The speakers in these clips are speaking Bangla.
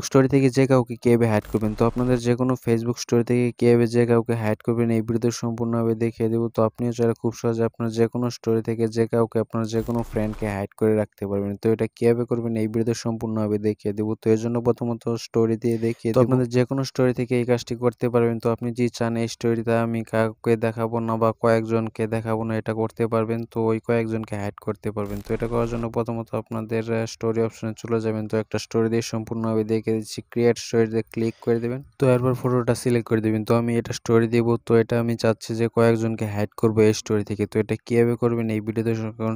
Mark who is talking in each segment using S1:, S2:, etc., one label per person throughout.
S1: স্টোরি থেকে যে কাউকে কিভাবে হাইড করবেন। তো আপনাদের যেকোনো ফেসবুক স্টোরি থেকে কিভাবে যে কাউকে হাইড করবেন এই ভিডিওতে সম্পূর্ণভাবে দেখিয়ে দেব। তো আপনিও চাইলে খুব সহজে আপনার যেকোনো স্টোরি থেকে যে কাউকে আপনার যেকোনো ফ্রেন্ডকে হাইড করে রাখতে পারবেন। তো এটা কিভাবে করবেন এই ভিডিওতে সম্পূর্ণভাবে দেখিয়ে দেব। তো এর জন্য প্রথমত স্টোরি দিয়ে দেখিয়ে দেব। আপনাদের যেকোনো স্টোরি থেকে এই কাজটি করতে পারবেন। তো আপনি যদি চান এই স্টোরিটা আমি কাউকে দেখাবো না বা কয়েকজনকে দেখাবো না, এটা করতে পারবেন। তো ওই কয়েকজনকে হাইড করতে পারবেন। তো এটা করার জন্য প্রথমত আপনাদের স্টোরি অপশনে চলে যাবেন। তো একটা স্টোরি দিয়ে সম্পূর্ণভাবে দেখিয়ে দিচ্ছি। ক্রিয়েট স্টোরিতে ক্লিক করে দেবেন। তো এরপর ফটোটা সিলেক্ট করে দিবেন। তো আমি এটা স্টোরি দেব। তো এটা আমি চাচ্ছি যে কয়েকজনকে হাইড করবো এই স্টোরি থেকে। তো এটা কিভাবে করবেন এই ভিডিওতে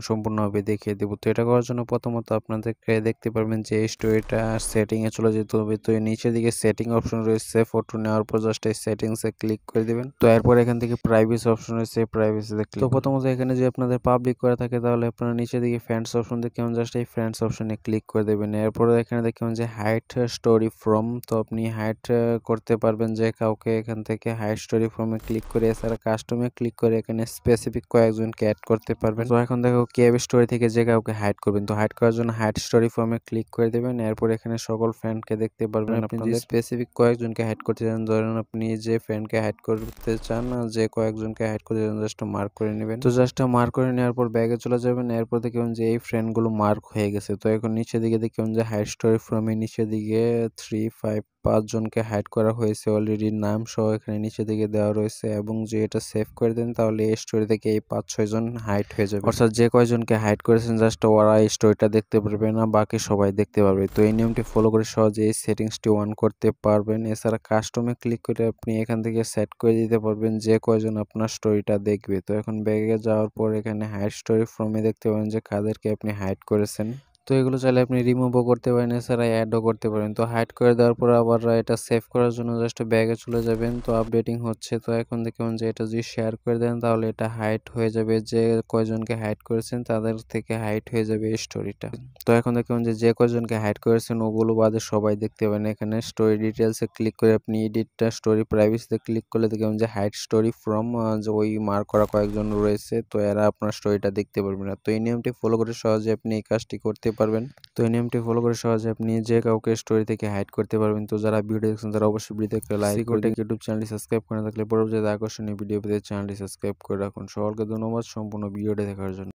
S1: সম্পূর্ণভাবে দেখিয়ে দেব। তো এটা করার জন্য প্রথমত আপনাদেরকে দেখতে পারবেন যে এই স্টোরিটা সেটিং এ চলে যেতে হবে। তো এর নিচের দিকে সেটিং অপশন রয়েছে, ফটো নেওয়ার পর জাস্ট এই সেটিংস এ ক্লিক করে দিবেন। তো এরপর এখান থেকে প্রাইভেসি অপশন রয়েছে, প্রাইভেসিতে ক্লিক। তো প্রথমত এখানে যে আপনাদের পাবলিক করা থাকে তাহলে আপনারা নিচের দিকে ফ্রেন্ডস অপশন দেখতে পাবেন, জাস্ট এই ফ্রেন্ডস অপশনে ক্লিক করে দেবেন। এরপরে এখানে দেখবেন যে হাইড স্টোরি ফ্রম। তো আপনি হাইড করতে পারবেন যে কাউকে এখান থেকে হাইড স্টোরি ফ্রমে ক্লিক করে, এছাড়া কাস্টমে ক্লিক করে এখানে স্পেসিফিক কয়েকজনকে অ্যাড করতে পারবেন। তো এখন দেখো কিভাবে স্টোরি থেকে যে কাউকে হাইড করবেন। তো হাইড করার জন্য হাইড স্টোরি ফ্রমে ক্লিক করে দেবেন। এরপর এখানে সকল ফ্রেন্ডকে দেখতে পারবেন। আপনি যদি স্পেসিফিক কয়েকজনকে হাইড করতে চান, ধরেন আপনি যে ফ্রেন্ডকে হাইড করতে চান, যে কয়েকজনকে হাইড করতে চান, জাস্ট মার্ক করে নেবেন। তো জাস্ট মার্ক করে নেওয়ার পর ব্যাগে চলে যাবেন। এরপর দেখবেন যে এই ফ্রেন্ডগুলো মার্ক হয়ে গেছে। তো এখন নিচের দিকে দেখবেন যে হাইড স্টোরি ফ্রমে নিচের দিকে 3, 5, 5 জনকে হাইড করা হয়েছে অলরেডি, নাম সহ এখানে নিচের দিকে দেওয়া রয়েছে। এবং যে এটা সেভ করে দেন তাহলে এই স্টোরি থেকে এই 5-6 জন হাইড হয়ে যাবে। অর্থাৎ যে কয়জনকে হাইড করেছেন জাস্ট ওরা এই স্টোরিটা দেখতে পারবে না, বাকি সবাই দেখতে পারবে। তো এই নিয়মটি ফলো করে সহজে এই সেটিংসটি অন করতে পারবেন। এছাড়া কাস্টমে ক্লিক করে আপনি এখান থেকে সেট করে দিতে পারবেন যে কয়জন আপনার স্টোরিটা দেখবে। তো এখন ব্যাগে যাওয়ার পর এখানে হাইড স্টোরি ফ্রমে দেখতে পাবেন যে কাদেরকে আপনি হাইড করেছেন। তো এগুলো চাইলে আপনি রিমুভও করতে পারেন, এছাড়া অ্যাডও করতে পারেন। তো হাইড করে দেওয়ার পর আবার এটা সেভ করার জন্য জাস্ট ব্যাগে চলে যাবেন। তো আপডেটিং হচ্ছে। তো এখন দেখুন যে এটা যদি শেয়ার করে দেন তাহলে এটা হাইড হয়ে যাবে, যে কয়জনকে হাইড করেছেন তাদের থেকে হাইড হয়ে যাবে এই স্টোরিটা। তো এখন দেখুন যে যে কয়জনকে হাইড করেছেন ওগুলো বাদে সবাই দেখতে পাবেন। এখানে স্টোরি ডিটেলসে ক্লিক করে আপনি এডিটটা স্টোরি প্রাইভেসিতে ক্লিক করলে দেখবেন যে হাইড স্টোরি ফ্রম, যে ওই মার্ক করা কয়েকজন রয়েছে, তো এরা আপনার স্টোরিটা দেখতে পারবেন না। তো এই নিয়মটি ফলো করে সহজে আপনি এই কাজটি করতে পারবেন। তো এই নিয়মটি ফলো করে সহজে আপনি যে কাউকে স্টোরি থেকে হাইড করতে পারবেন। তো যারা ভিডিও দেখছেন তারা অবশ্যই ভিডিওতে একটা লাইক করে দিন। ইউটিউব চ্যানেলটি সাবস্ক্রাইব করে থাকলে পরবর্তীতে আকর্ষণীয় ভিডিও পেতে চ্যানেলটি সাবস্ক্রাইব করে রাখুন। সকলকে ধন্যবাদ সম্পূর্ণ ভিডিওটি দেখার জন্য।